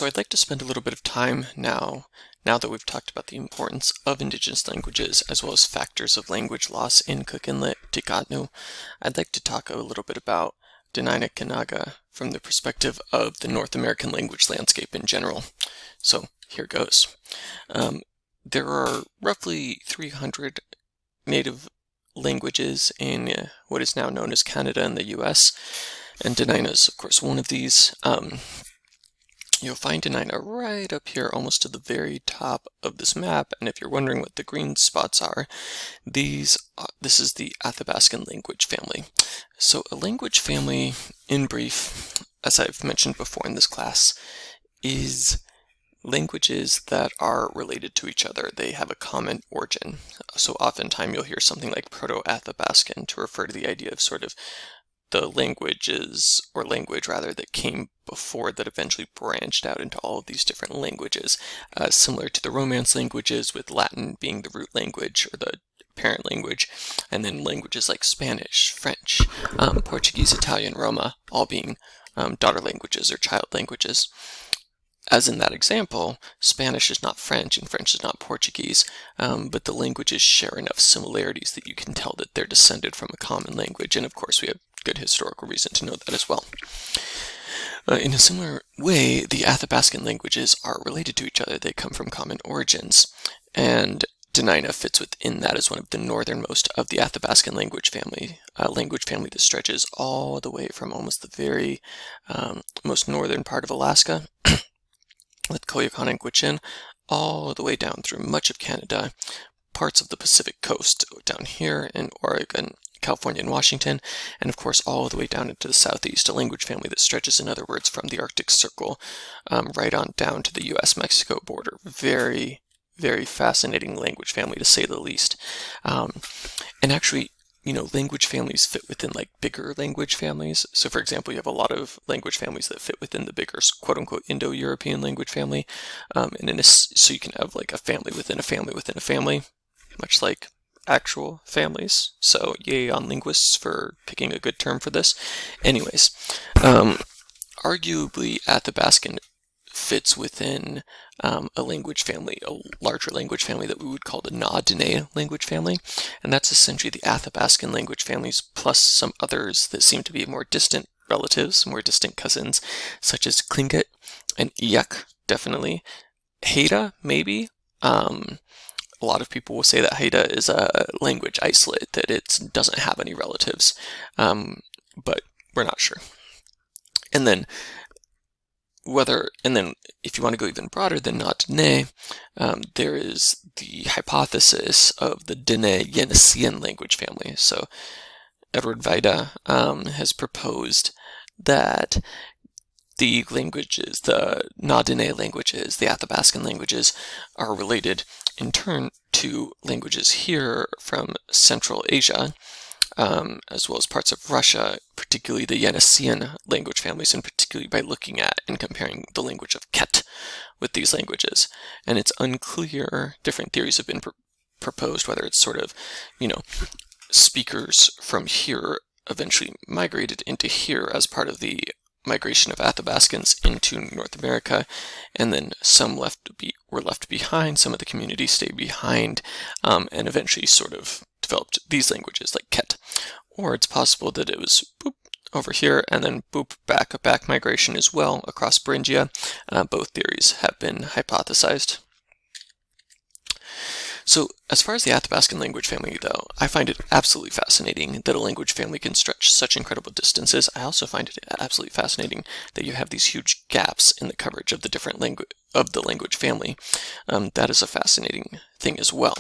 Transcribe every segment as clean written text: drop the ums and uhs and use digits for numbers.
So I'd like to spend a little bit of time now that we've talked about the importance of indigenous languages as well as factors of language loss in Cook Inlet, Tikatnu. I'd like to talk a little bit about Dena'ina Qenaga from the perspective of the North American language landscape in general. So here goes. There are roughly 300 native languages in what is now known as Canada and the US, and Dena'ina is of course one of these. You'll find Dena'ina right up here, almost to the very top of this map, and if you're wondering what the green spots are, this is the Athabascan language family. So a language family, in brief, as I've mentioned before in this class, is languages that are related to each other. They have a common origin. So oftentimes you'll hear something like Proto-Athabascan to refer to the idea of sort of the languages, or language rather, that came before that eventually branched out into all of these different languages, similar to the Romance languages, with Latin being the root language or the parent language, and then languages like Spanish, French, Portuguese, Italian, Roma, all being daughter languages or child languages. As in that example, Spanish is not French and French is not Portuguese, but the languages share enough similarities that you can tell that they're descended from a common language, and of course we have good historical reason to know that as well. In a similar way, the Athabascan languages are related to each other. They come from common origins, and Dena'ina fits within that as one of the northernmost of the Athabascan language family, a language family that stretches all the way from almost the very most northern part of Alaska, with Koyukon and Gwich'in, all the way down through much of Canada, parts of the Pacific coast down here in Oregon, California, and Washington, and of course all the way down into the southeast, a language family that stretches, in other words, from the Arctic Circle right on down to the US-Mexico border. Very, very fascinating language family, to say the least. And actually, you know, language families fit within like bigger language families. So for example, you have a lot of language families that fit within the bigger quote-unquote Indo-European language family. So you can have like a family within a family within a family, much like actual families. So yay on linguists for picking a good term for this. Anyways, arguably Athabascan fits within a language family, a larger language family that we would call the Na-Dene language family, and that's essentially the Athabascan language families plus some others that seem to be more distant relatives, more distant cousins, such as Tlingit and Iyak, definitely. Haida, maybe. A lot of people will say that Haida is a language isolate, that it doesn't have any relatives, but we're not sure. And then if you want to go even broader than Na-Dene, there is the hypothesis of the Dene-Yeniseian language family. So Edward Vida has proposed that the languages, the Na-Dene languages, the Athabascan languages, are related in turn to languages here from Central Asia, as well as parts of Russia, particularly the Yeniseian language families, and particularly by looking at and comparing the language of Ket with these languages. And it's unclear, different theories have been proposed, whether it's sort of, you know, speakers from here eventually migrated into here as part of the migration of Athabascans into North America, and then some were left behind, some of the communities stayed behind, and eventually sort of developed these languages like Ket. Or it's possible that it was boop over here and then boop back, a back migration as well across Beringia. Both theories have been hypothesized. So as far as the Athabascan language family, though, I find it absolutely fascinating that a language family can stretch such incredible distances. I also find it absolutely fascinating that you have these huge gaps in the coverage of the different language family. That is a fascinating thing as well.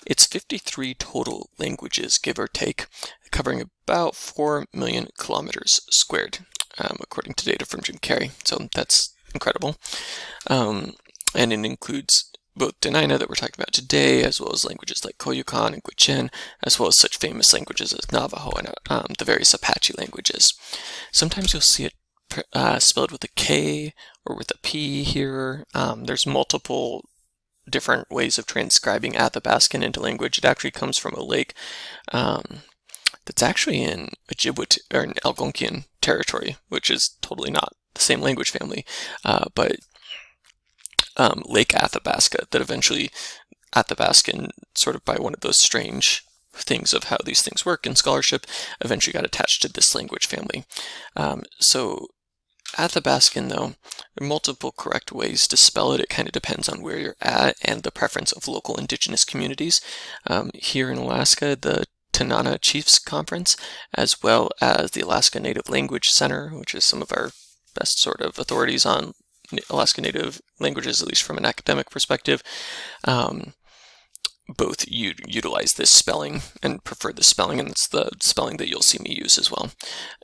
It's 53 total languages, give or take, covering about 4 million kilometers squared, according to data from Jim Carey. So that's incredible. And it includes both Dena'ina that we're talking about today, as well as languages like Koyukon and Gwich'in, as well as such famous languages as Navajo and the various Apache languages. Sometimes you'll see it spelled with a K or with a P here. There's multiple different ways of transcribing Athabascan into language. It actually comes from a lake that's actually in Ojibwe or in Algonquian territory, which is totally not the same language family, but Lake Athabasca, that eventually Athabascan, sort of by one of those strange things of how these things work in scholarship, eventually got attached to this language family. So Athabascan, though, there are multiple correct ways to spell it. It kind of depends on where you're at and the preference of local indigenous communities. Here in Alaska, the Dena'ina Chiefs Conference, as well as the Alaska Native Language Center, which is some of our best sort of authorities on Alaska Native languages, at least from an academic perspective, both utilize this spelling and prefer this spelling, and it's the spelling that you'll see me use as well.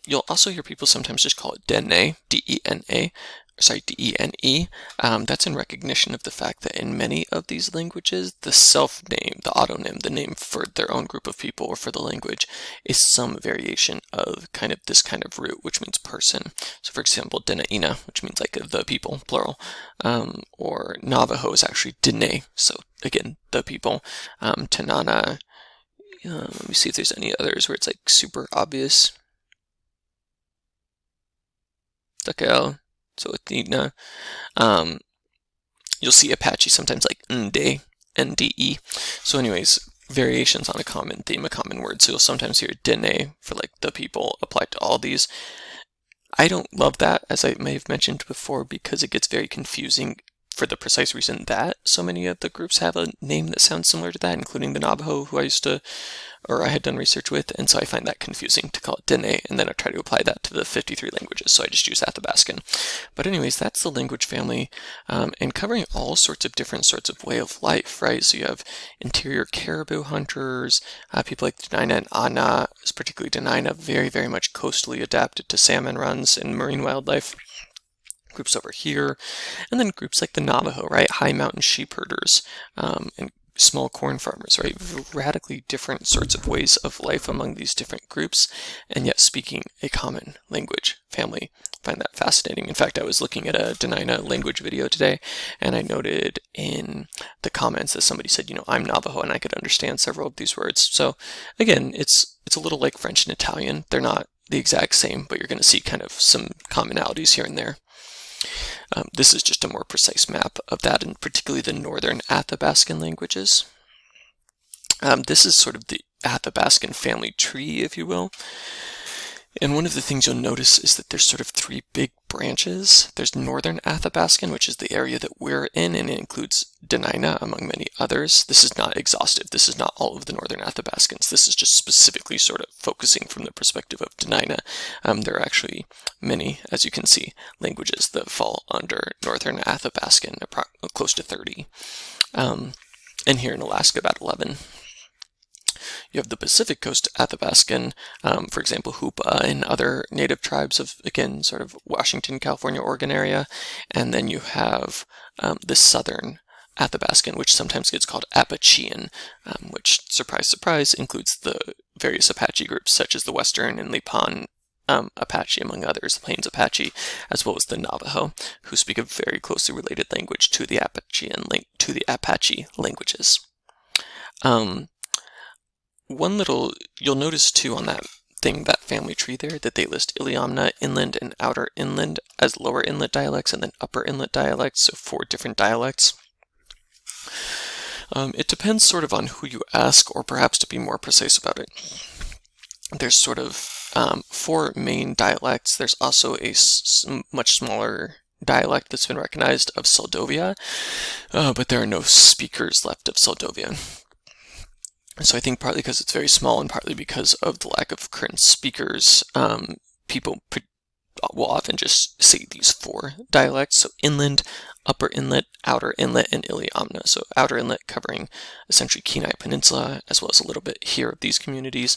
You'll also hear people sometimes just call it Dene, D-E-N-A, sorry, D-E-N-E. That's in recognition of the fact that in many of these languages, the self-name, the autonym, the name for their own group of people or for the language is some variation of kind of this kind of root, which means person. So for example, Dena'ina, which means like the people, plural, or Navajo is actually Dene, so again, the people. Tanana, let me see if there's any others where it's like super obvious. Takel. So with Nina, you'll see Apache sometimes like Nde, N-D-E. So anyways, variations on a common theme, a common word. So you'll sometimes hear Dene for like the people applied to all these. I don't love that, as I may have mentioned before, because it gets very confusing for the precise reason that so many of the groups have a name that sounds similar to that, including the Navajo, who I had done research with, and so I find that confusing to call it Dene, and then I try to apply that to the 53 languages, so I just use Athabascan. But anyways, that's the language family, and covering all sorts of different sorts of way of life, right? So you have interior caribou hunters, people like Dena'ina and Ana, particularly Dena'ina, very, very much coastally adapted to salmon runs and marine wildlife. Groups over here, and then groups like the Navajo, right? High mountain sheep herders, and small corn farmers, right? Radically different sorts of ways of life among these different groups, and yet speaking a common language family. I find that fascinating. In fact, I was looking at a Dena'ina language video today, and I noted in the comments that somebody said, I'm Navajo, and I could understand several of these words. So again, it's a little like French and Italian. They're not the exact same, but you're going to see kind of some commonalities here and there. This is just a more precise map of that, and particularly the northern Athabascan languages. This is sort of the Athabascan family tree, if you will. And one of the things you'll notice is that there's sort of three big branches. There's northern Athabascan, which is the area that we're in, and it includes Dena'ina among many others. This is not exhaustive. This is not all of the northern Athabascans. This is just specifically sort of focusing from the perspective of Dena'ina. There are actually many, as you can see, languages that fall under northern Athabascan, close to 30. And here in Alaska, about 11. You have the Pacific Coast Athabascan, for example, Hoopa and other native tribes of, again, sort of Washington, California, Oregon area. And then you have the southern Athabascan, which sometimes gets called Apachean, which, surprise, surprise, includes the various Apache groups, such as the Western and Lipan Apache, among others, the Plains Apache, as well as the Navajo, who speak a very closely related language to the Apache languages. You'll notice too on that family tree there, that they list Iliamna, Inland, and Outer Inland as lower inlet dialects, and then upper inlet dialects, so 4 different dialects. It depends sort of on who you ask, or perhaps to be more precise about it. There's sort of 4 main dialects. There's also a much smaller dialect that's been recognized of Seldovia, but there are no speakers left of Seldovia. So I think partly because it's very small and partly because of the lack of current speakers, people will often just say these 4 dialects. So Inland, Upper Inlet, Outer Inlet, and Iliamna. So Outer Inlet covering essentially Kenai Peninsula, as well as a little bit here of these communities.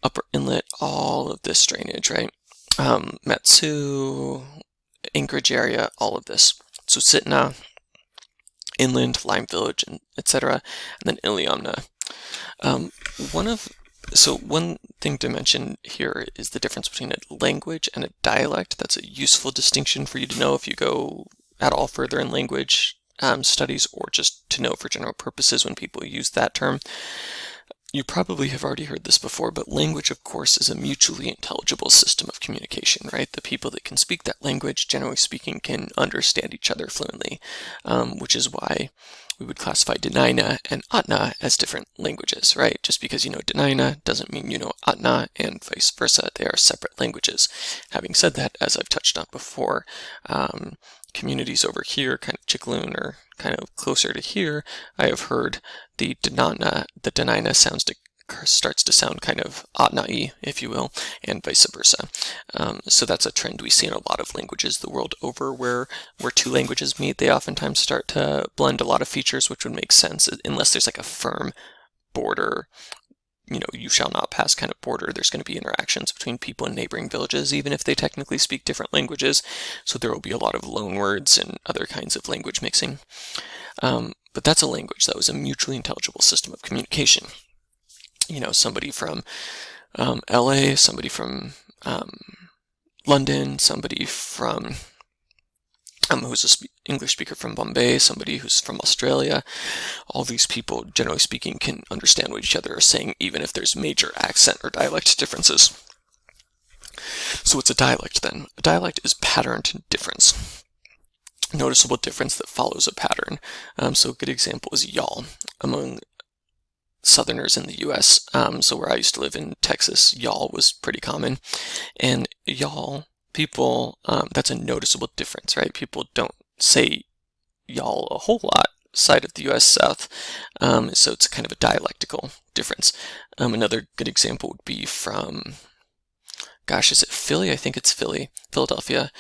Upper Inlet, all of this drainage, right? Matsu, Anchorage area, all of this. So Sitna, Inland, Lime Village, and etc. And then Iliamna. One thing to mention here is the difference between a language and a dialect. That's a useful distinction for you to know if you go at all further in language studies, or just to know for general purposes when people use that term. You probably have already heard this before, but language, of course, is a mutually intelligible system of communication, right? The people that can speak that language, generally speaking, can understand each other fluently, which is why we would classify Dena'ina and Atna as different languages, right? Just because you know Dena'ina doesn't mean you know Atna, and vice versa. They are separate languages. Having said that, as I've touched on before, communities over here, kind of Chicxulub or kind of closer to here, I have heard the Dena'ina starts to sound kind of Atna-y, if you will, and vice versa. So that's a trend we see in a lot of languages the world over, where two languages meet, they oftentimes start to blend a lot of features, which would make sense unless there's like a firm border, you shall not pass kind of border. There's going to be interactions between people in neighboring villages, even if they technically speak different languages. So there will be a lot of loanwords and other kinds of language mixing. But that's a language. That was a mutually intelligible system of communication. Somebody from LA, somebody from London, somebody from who's an English speaker from Bombay, somebody who's from Australia. All these people, generally speaking, can understand what each other are saying, even if there's major accent or dialect differences. So what's a dialect then? A dialect is patterned difference. Noticeable difference that follows a pattern. So a good example is y'all among Southerners in the US. So where I used to live in Texas, y'all was pretty common. And y'all people, that's a noticeable difference, right? People don't say y'all a whole lot side of the US South, so it's kind of a dialectical difference. Another good example would be from, is it Philly? I think it's Philadelphia,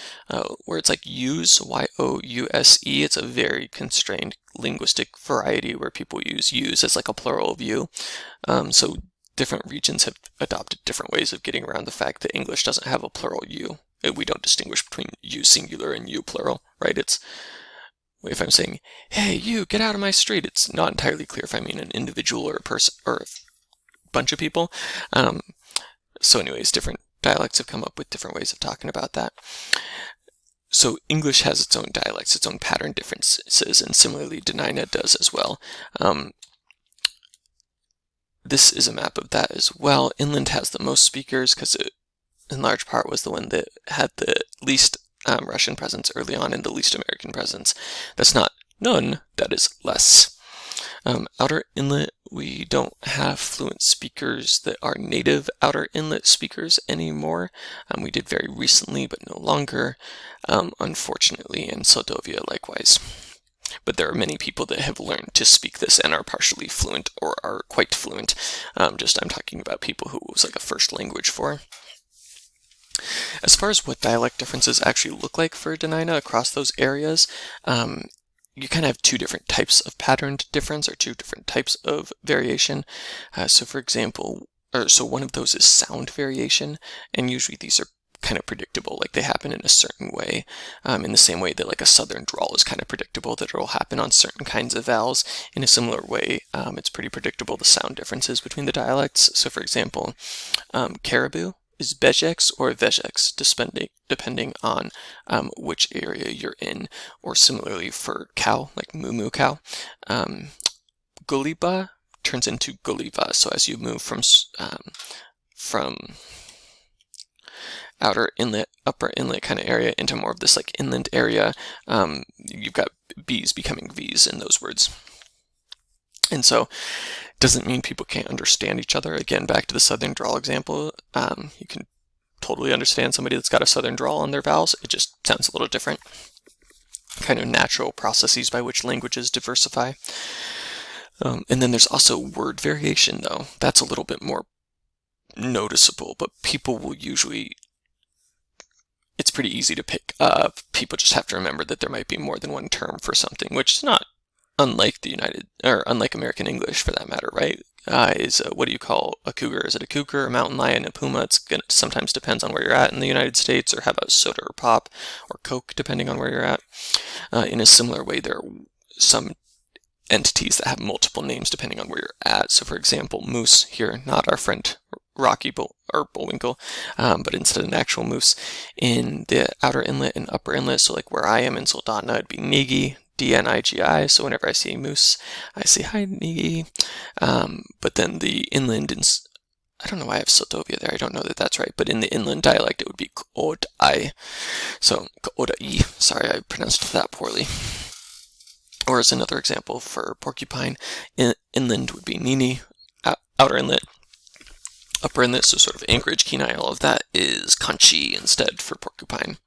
where it's like use, Y-O-U-S-E. It's a very constrained linguistic variety where people use as like a plural of you. So different regions have adopted different ways of getting around the fact that English doesn't have a plural you. We don't distinguish between you singular and you plural, right? If I'm saying, hey, you, get out of my street, it's not entirely clear if I mean an individual or a person or a bunch of people. So anyways, different dialects have come up with different ways of talking about that. So English has its own dialects, its own pattern differences, and similarly Dena'ina does as well. This is a map of that as well. Inlet has the most speakers because it, in large part, was the one that had the least Russian presence early on and the least American presence. That's not none, that is less. Outer Inlet, we don't have fluent speakers that are native Outer Inlet speakers anymore. We did very recently, but no longer, unfortunately, and Soldovia likewise. But there are many people that have learned to speak this and are partially fluent or are quite fluent. I'm talking about people who it was like a first language for. As far as what dialect differences actually look like for Dena'ina across those areas, you kind of have two different types of patterned difference or two different types of variation. So for example, one of those is sound variation, and usually these are kind of predictable, like they happen in a certain way, in the same way that like a southern drawl is kind of predictable that it will happen on certain kinds of vowels. In a similar way, it's pretty predictable the sound differences between the dialects. So for example, caribou is bejex or vejex, depending on which area you're in, or similarly for cow, like moo cow. Goliba turns into goliva, so as you move from outer inlet, upper inlet kind of area into more of this like inland area, you've got B's becoming V's in those words. And so doesn't mean people can't understand each other. Again, back to the southern drawl example, you can totally understand somebody that's got a southern drawl on their vowels. It just sounds a little different. Kind of natural processes by which languages diversify. And then there's also word variation, though. That's a little bit more noticeable, but people will usually, it's pretty easy to pick up. People just have to remember that there might be more than one term for something, which is not unlike unlike American English for that matter, right? What do you call a cougar? Is it a cougar, a mountain lion, a puma? It sometimes depends on where you're at in the United States, or how about soda or pop or Coke, depending on where you're at. In a similar way, there are some entities that have multiple names depending on where you're at. So for example, moose here, not our friend Rocky Bullwinkle, but instead an actual moose in the outer inlet and upper inlet. So like where I am in Soldotna, it'd be Negi. D-N-I-G-I, so whenever I see a moose, I say hi, Nigi. But then the inland, I don't know why I have Sildovia there, I don't know that that's right, but in the inland dialect it would be K'od-I. So, K'od-I, sorry I pronounced that poorly. Or as another example for porcupine, inland would be Nini, outer inlet, upper inlet, so sort of Anchorage, Kenai, all of that is Kanchi instead for porcupine.